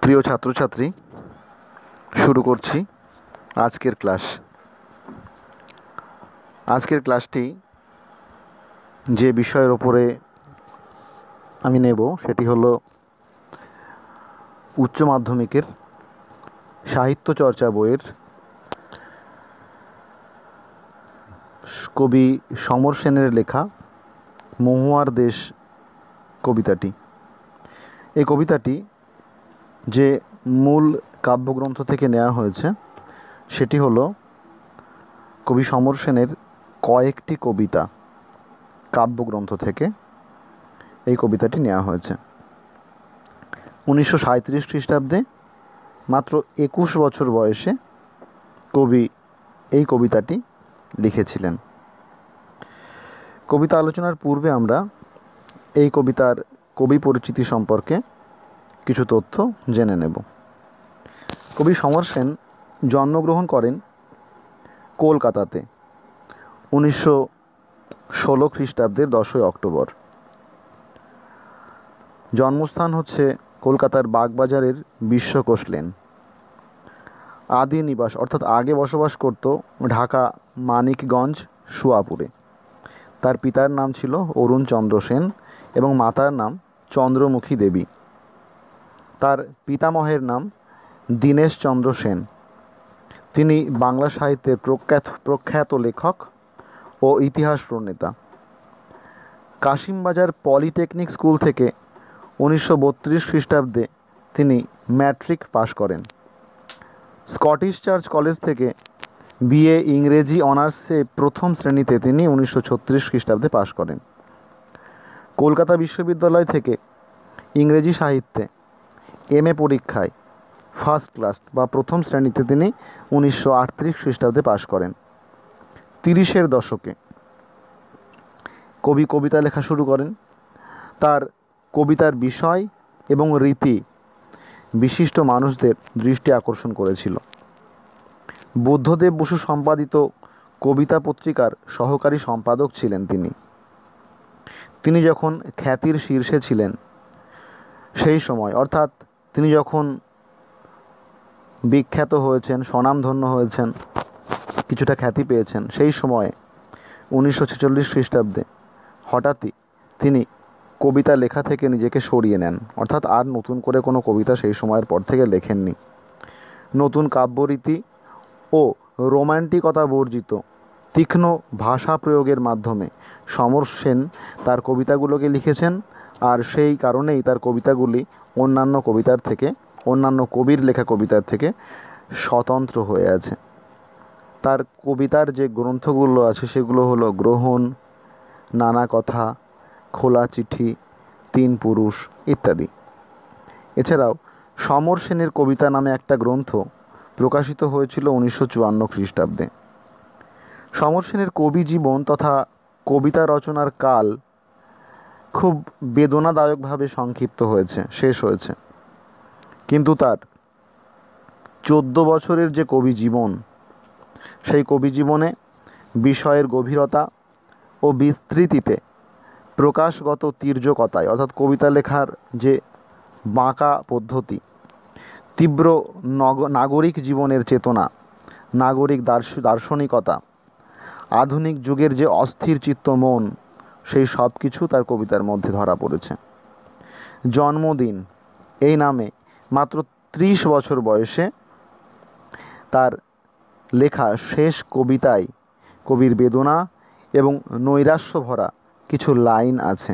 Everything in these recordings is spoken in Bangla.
প্রিয় ছাত্রছাত্রী, শুরু করছি আজকের ক্লাস। আজকের ক্লাসটি যে বিষয়ের ওপরে আমি নেব সেটি হলো উচ্চ মাধ্যমিকের সাহিত্য চর্চা বইয়ের কবি সমর সেনের লেখা মহুয়ার দেশ কবিতাটি। এই কবিতাটি যে মূল কাব্যগ্রন্থ থেকে নেওয়া হয়েছে সেটি হলো কবি সমর সেনের কয়েকটি কবিতা কাব্যগ্রন্থ থেকে এই কবিতাটি নেওয়া হয়েছে। 1937 খ্রিস্টাব্দে মাত্র 21 বছর বয়সে কবি এই কবিতাটি লিখেছিলেন। কবিতা আলোচনার পূর্বে আমরা এই কবিতার কবি পরিচিতি সম্পর্কে কিছু তথ্য জেনে নেব। কবি সমর সেন জন্মগ্রহণ করেন কলকাতাতে 1916 খ্রিস্টাব্দের 10ই অক্টোবর। জন্মস্থান হচ্ছে কলকাতার বাগবাজারের বিশ্বকোষ লেন। আদি নিবাস অর্থাৎ আগে বসবাস করত ঢাকা মানিকগঞ্জ সুয়াপুরে। তার পিতার নাম ছিল অরুণ চন্দ্র সেন এবং মাতার নাম চন্দ্রমুখী দেবী। তার পিতামহের নাম দীনেশ চন্দ্র সেন। তিনি বাংলা সাহিত্যের প্রখ্যাত লেখক ও ইতিহাস প্রণেতা। কাশিমবাজার পলিটেকনিক স্কুল থেকে 1932 খ্রিস্টাব্দে তিনি ম্যাট্রিক পাশ করেন। স্কটিশ চার্চ কলেজ থেকে বিএ ইংরেজি অনার্সে প্রথম শ্রেণীতে তিনি 1936 খ্রিস্টাব্দে পাশ করেন। কলকাতা বিশ্ববিদ্যালয় থেকে ইংরেজি সাহিত্যে এমএ পরীক্ষায় ফার্স্ট ক্লাস বা প্রথম শ্রেণীতে তিনি 1938 খ্রিস্টাব্দে পাশ করেন। 30-এর দশকে কবি কবিতা লেখা শুরু করেন। তার কবিতার বিষয় এবং রীতি বিশিষ্ট মানুষদের দৃষ্টি আকর্ষণ করেছিল। বুদ্ধদেব বসু সম্পাদিত কবিতা পত্রিকার সহকারী সম্পাদক ছিলেন তিনি যখন খ্যাতির শীর্ষে ছিলেন সেই সময়, অর্থাৎ তিনি যখন বিখ্যাত হয়েছেন, স্বনামধন্য হয়েছেন, কিছুটা খ্যাতি পেয়েছেন, সেই সময়ে 1946 খ্রিস্টাব্দে হঠাৎই তিনি কবিতা লেখা থেকে নিজেকে সরিয়ে নেন, অর্থাৎ আর নতুন করে কোনো কবিতা সেই সময়ের পর থেকে লেখেননি। নতুন কাব্যরীতি ও রোম্যান্টিকতা বর্জিত তীক্ষ্ণ ভাষা প্রয়োগের মাধ্যমে সমর সেন তার কবিতাগুলোকে লিখেছেন, আর সেই কারণেই তার কবিতাগুলি অন্যান্য কবির লেখা কবিতার থেকে স্বতন্ত্র হয়ে আছে। তার কবিতার যে গ্রন্থগুলো আছে সেগুলো হলো গ্রহণ, নানা কথা, খোলা চিঠি, তিন পুরুষ ইত্যাদি। এছাড়াও সমর সেনের কবিতা নামে একটা গ্রন্থ প্রকাশিত হয়েছিল 1954 খ্রিস্টাব্দে। সমর সেনের কবি জীবন তথা কবিতা রচনার কাল খুব বেদনাদায়কভাবে সংক্ষিপ্ত শেষ হয়েছে, কিন্তু তার 14 বছরের যে কবি জীবন, সেই কবি জীবনে বিষয়ের গভীরতা ও বিস্তৃতিতে, প্রকাশগত তির্যকতায় অর্থাৎ কবিতা লেখার যে বাঁকা পদ্ধতি, তীব্র নাগরিক জীবনের চেতনা, নাগরিক দার্শনিকতা, আধুনিক যুগের যে অস্থির চিত্ত মন, সেই সব কিছু তার কবিতার মধ্যে ধরা পড়েছে। জন্মদিন এই নামে মাত্র 30 বছর বয়সে তার লেখা শেষ কবিতায় কবির বেদনা এবং নৈরাশ্য ভরা কিছু লাইন আছে।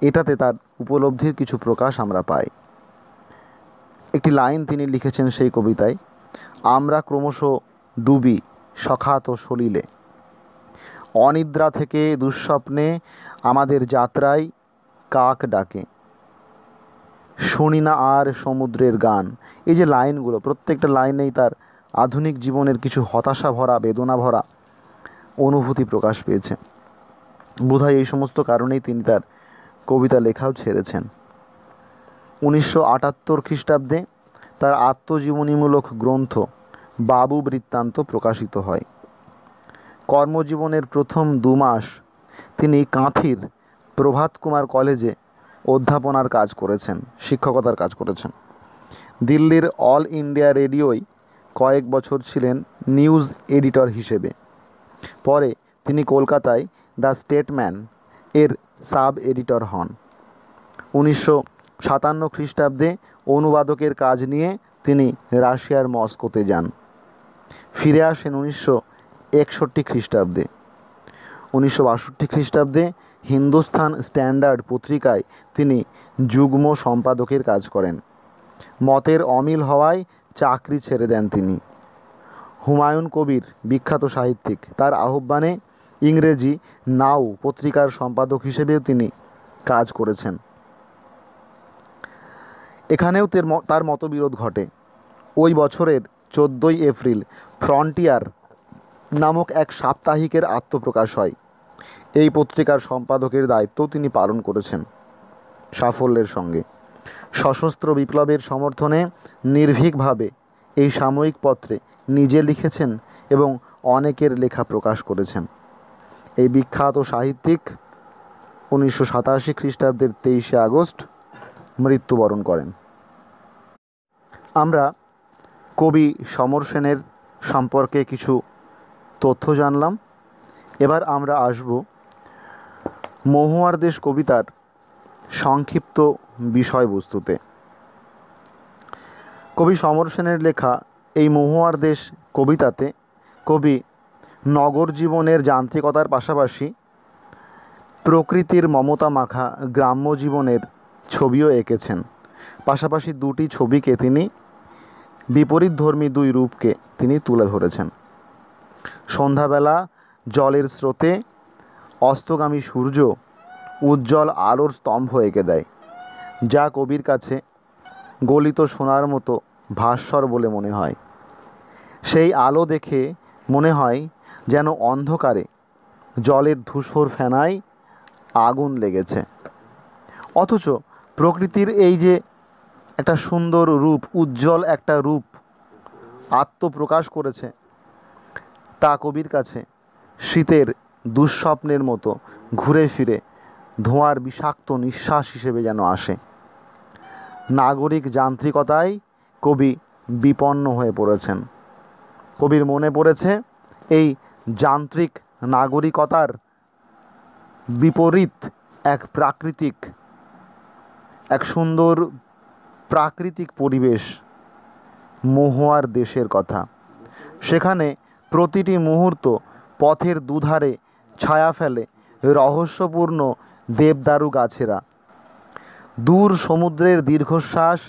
এটাতে তার উপলব্ধির কিছু প্রকাশ আমরা পাই। একটি লাইন তিনি লিখেছেন সেই কবিতায়, আমরা ক্রমশ ডুবি সখাত সলিলে, অনিদ্রা থেকে দুঃস্বপ্নে আমাদের যাত্রায় কাক ডাকে, শুনি না আর সমুদ্রের গান। এই যে লাইনগুলো, প্রত্যেকটা লাইনেই তার আধুনিক জীবনের কিছু হতাশা ভরা, বেদনা ভরা অনুভূতি প্রকাশ পেয়েছে। বোধহয় এই সমস্ত কারণেই তিনি তার কবিতা লেখাও ছেড়েছেন। 1978 খ্রিস্টাব্দে তার আত্মজীবনীমূলক গ্রন্থ বাবু বৃত্তান্ত প্রকাশিত হয়। কর্মজীবনের প্রথম 2 মাস তিনি কাঁথির প্রভাত কুমার কলেজে অধ্যাপনার কাজ করেছেন, শিক্ষকতার কাজ করেছেন। দিল্লির অল ইন্ডিয়া রেডিওয় কয়েক বছর ছিলেন নিউজ এডিটর হিসেবে। পরে তিনি কলকাতায় দ্য স্টেটম্যান এর সাব এডিটর হন। 1957 খ্রিস্টাব্দে অনুবাদকের কাজ নিয়ে তিনি রাশিয়ার মস্কোতে যান। ফিরে আসেন 1961 খ্রিস্টাব্দে। 1962 খ্রিস্টাব্দে হিন্দুস্তান স্ট্যান্ডার্ড পত্রিকায় তিনি যুগ্ম সম্পাদকের কাজ করেন। মতের অমিল হওয়ায় চাকরি ছেড়ে দেন তিনি। হুমায়ুন কবির বিখ্যাত সাহিত্যিক, তার আহ্বানে ইংরেজি নাও পত্রিকার সম্পাদক হিসেবেও তিনি কাজ করেছেন। এখানেও তার মতবিরোধ ঘটে। ওই বছরের 14ই এপ্রিল ফ্রন্টিয়ার নামক এক সাপ্তাহিকের আত্মপ্রকাশ হয়। এই পত্রিকার সম্পাদকের দায়িত্বও তিনি পালন করেছেন সাফল্যের সঙ্গে। সশস্ত্র বিপ্লবের সমর্থনে নির্ভীকভাবে এই সাময়িক পত্রে নিজে লিখেছেন এবং অনেকের লেখা প্রকাশ করেছেন। এই বিখ্যাত সাহিত্যিক 1987 খ্রিস্টাব্দের 23শে আগস্ট মৃত্যুবরণ করেন। আমরা কবি সমর সেনের সম্পর্কে কিছু তথ্য জানলাম। এবার আমরা আসব মহুয়ার দেশ কবিতার সংক্ষিপ্ত বিষয়বস্তুতে। কবি সমর সেনের লেখা এই মহুয়ার দেশ কবিতাতে কবি নগর জীবনের যান্ত্রিকতার পাশাপাশি প্রকৃতির মমতা মাখা গ্রাম্য জীবনের ছবিও এঁকেছেন। পাশাপাশি দুটি ছবিকে তিনি বিপরীতধর্মী দুই রূপকে তিনি তুলে ধরেছেন। সন্ধ্যাবেলা জলের স্রোতে অস্তগামী সূর্য উজ্জ্বল আলোর স্তম্ভ এঁকে দেয়, যা কবির কাছে গলিত সোনার মতো ভাস্বর বলে মনে হয়। সেই আলো দেখে মনে হয় যেন অন্ধকারে জলের ধূসর ফেনায় আগুন লেগেছে। অথচ প্রকৃতির এই যে একটা সুন্দর রূপ, উজ্জ্বল একটা রূপ আত্মপ্রকাশ করেছে, তা কবির কাছে শীতের দুঃস্বপ্নের মতো ঘুরে ফিরে ধোঁয়ার বিষাক্ত নিঃশ্বাস হিসেবে যেন আসে। নাগরিক যান্ত্রিকতায় কবি বিপন্ন হয়ে পড়েছেন। কবির মনে পড়েছে এই যান্ত্রিক নাগরিকতার বিপরীত এক সুন্দর প্রাকৃতিক পরিবেশ, মহুয়ার দেশের কথা। সেখানে প্রতিটি মুহূর্ত পথের দুধারে ছায়া ফেলে রহস্যপূর্ণ দেবদারু গাছেরা। দূর সমুদ্রের দীর্ঘশ্বাস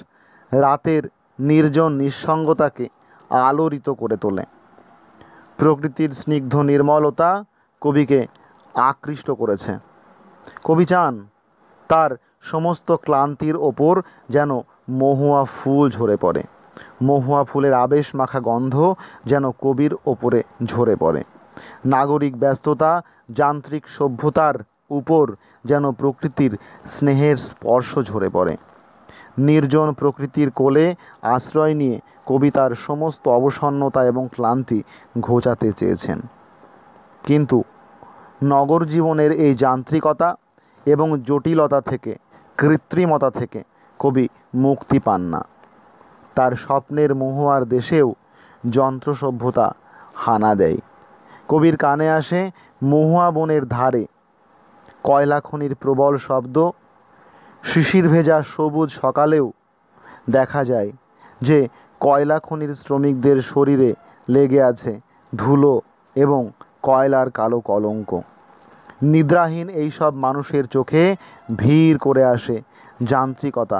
রাতের নির্জন নিঃসঙ্গতাকে আলোড়িত করে তোলে। প্রকৃতির স্নিগ্ধ নির্মলতা কবিকে আকৃষ্ট করেছে। কবি চান তার সমস্ত ক্লান্তির ওপর যেন মহুয়া ফুল ঝরে পড়ে। মহুয়া ফুলের আবেশ মাখা গন্ধ যেন কবির ওপরে ঝরে পড়ে। নাগরিক ব্যস্ততা, যান্ত্রিক সভ্যতার উপর যেন প্রকৃতির স্নেহের স্পর্শ ঝরে পড়ে। নির্জন প্রকৃতির কোলে আশ্রয় নিয়ে কবি তার সমস্ত অবসন্নতা এবং ক্লান্তি ঘোচাতে চেয়েছেন। কিন্তু নগর জীবনের এই যান্ত্রিকতা এবং জটিলতা থেকে, কৃত্রিমতা থেকে কবি মুক্তি পান না। তার স্বপ্নের মহুয়ার দেশেও যন্ত্র সভ্যতা হানা দেয়। কবির কানে আসে মহুয়া বনের ধারে কয়লা খনির প্রবল শব্দ। শিশির ভেজা সবুজ সকালেও দেখা যায় যে কয়লা খনির শ্রমিকদের শরীরে লেগে আছে ধুলো এবং কয়লার কালো কলঙ্ক। নিদ্রাহীন এইসব মানুষের চোখে ভিড় করে আসে যান্ত্রিকতা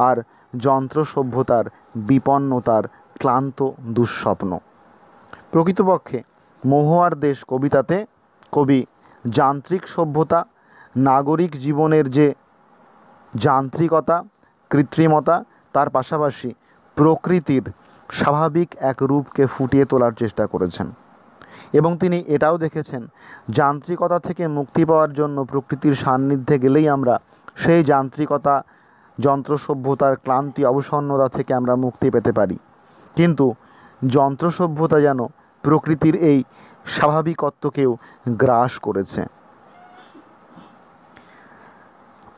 আর যন্ত্র সভ্যতার বিপন্নতার ক্লান্ত দুঃস্বপ্ন। প্রকৃতপক্ষে মহুয়ার দেশ কবিতাতে কবি যান্ত্রিক সভ্যতা, নাগরিক জীবনের যে যান্ত্রিকতা, কৃত্রিমতা, তার পাশাপাশি প্রকৃতির স্বাভাবিক এক রূপকে ফুটিয়ে তোলার চেষ্টা করেছেন। এবং তিনি এটাও দেখেছেন যান্ত্রিকতা থেকে মুক্তি পাওয়ার জন্য প্রকৃতির সান্নিধ্যে গেলেই আমরা সেই যান্ত্রিকতা, যন্ত্র সভ্যতার ক্লান্তি, অবসন্নতা থেকে আমরা মুক্তি পেতে পারি। কিন্তু যন্ত্র সভ্যতা যেন প্রকৃতির এই স্বাভাবিকত্বকেও গ্রাস করেছে।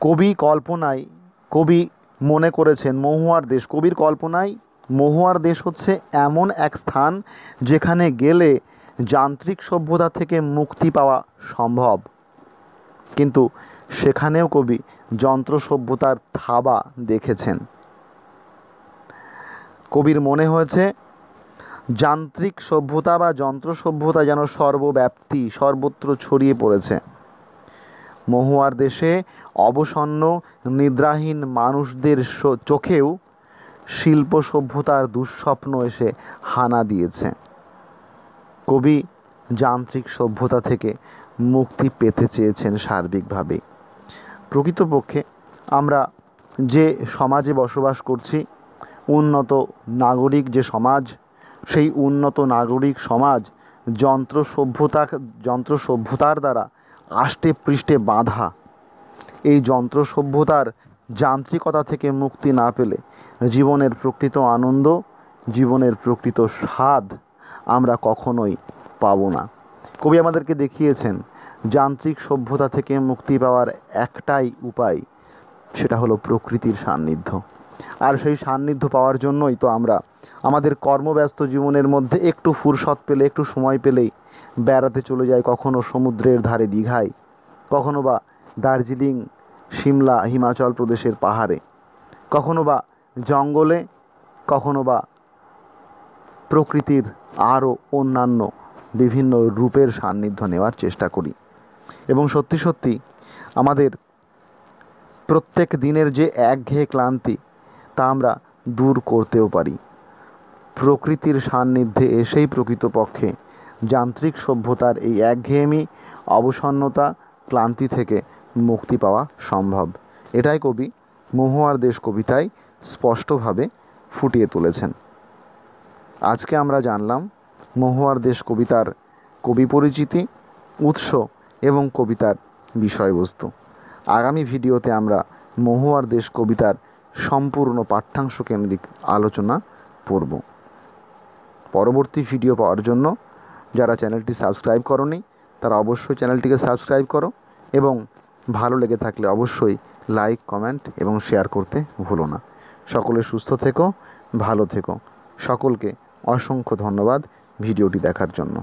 কবি কল্পনায়, কবি মনে করেছেন মহুয়ার দেশ, কবির কল্পনায় মহুয়ার দেশ হচ্ছে এমন এক স্থান যেখানে গেলে যান্ত্রিক সভ্যতা থেকে মুক্তি পাওয়া সম্ভব। কিন্তু সেখানেও কবি যন্ত্র সভ্যতার থাবা দেখেছেন। কবির মনে হয়েছে যান্ত্রিক সভ্যতা বা যন্ত্র সভ্যতা যেন সর্বব্যাপ্তি, সর্বত্র ছড়িয়ে পড়েছে। মহুয়ার দেশে অবসন্ন নিদ্রাহীন মানুষদের চোখেও শিল্প সভ্যতার দুঃস্বপ্ন এসে হানা দিয়েছে। কবি যান্ত্রিক সভ্যতা থেকে মুক্তি পেতে চেয়েছেন সার্বিকভাবে। প্রকৃতপক্ষে আমরা যে সমাজে বসবাস করছি, উন্নত নাগরিক যে সমাজ, সেই উন্নত নাগরিক সমাজ যন্ত্র সভ্যতার দ্বারা আষ্টে পৃষ্ঠে বাঁধা। এই যন্ত্র সভ্যতার যান্ত্রিকতা থেকে মুক্তি না পেলে জীবনের প্রকৃত আনন্দ, জীবনের প্রকৃত স্বাদ আমরা কখনোই পাব না। কবি আমাদেরকে দেখিয়েছেন যান্ত্রিক সভ্যতা থেকে মুক্তি পাওয়ার একটাই উপায়, সেটা হলো প্রকৃতির সান্নিধ্য। আর সেই সান্নিধ্য পাওয়ার জন্যই তো আমরা আমাদের কর্মব্যস্ত জীবনের মধ্যে একটু ফুরসত পেলে, একটু সময় পেলেই বেড়াতে চলে যাই, কখনো সমুদ্রের ধারে দীঘায়, কখনো বা দার্জিলিং, সিমলা, হিমাচল প্রদেশের পাহাড়ে, কখনো বা জঙ্গলে, কখনো বা প্রকৃতির আরও অন্যান্য বিভিন্ন রূপের সান্নিধ্য নেওয়ার চেষ্টা করি। এবং সত্যি সত্যি আমাদের প্রত্যেক দিনের যে একঘেয়ে ক্লান্তি, তা আমরা দূর করতেও পারি। প্রকৃতির সান্নিধ্যে এসেই প্রকৃতপক্ষে যান্ত্রিক সভ্যতার এই একঘেয়েমি, অবসন্নতা, ক্লান্তি থেকে মুক্তি পাওয়া সম্ভব। এটাই কবি মহুয়ার দেশ কবিতায় স্পষ্টভাবে ফুটিয়ে তুলেছেন। আজকে আমরা জানলাম মহুয়ার দেশ কবিতার কবি পরিচিতি, উৎস এবং কবিতার বিষয়বস্তু। আগামী ভিডিওতে আমরা মহুয়ার দেশ কবিতার সম্পূর্ণ পাঠ্যাংশ কেন্দ্রিক আলোচনা করব। পরবর্তী ভিডিও পাওয়ার জন্য যারা চ্যানেলটি সাবস্ক্রাইব করোনি তারা অবশ্যই চ্যানেলটিকে সাবস্ক্রাইব করো, এবং ভালো লেগে থাকলে অবশ্যই লাইক, কমেন্ট এবং শেয়ার করতে ভুলো না। সকলে সুস্থ থেকো, ভালো থেকো। সকলকে অসংখ্য ধন্যবাদ ভিডিওটি দেখার জন্য।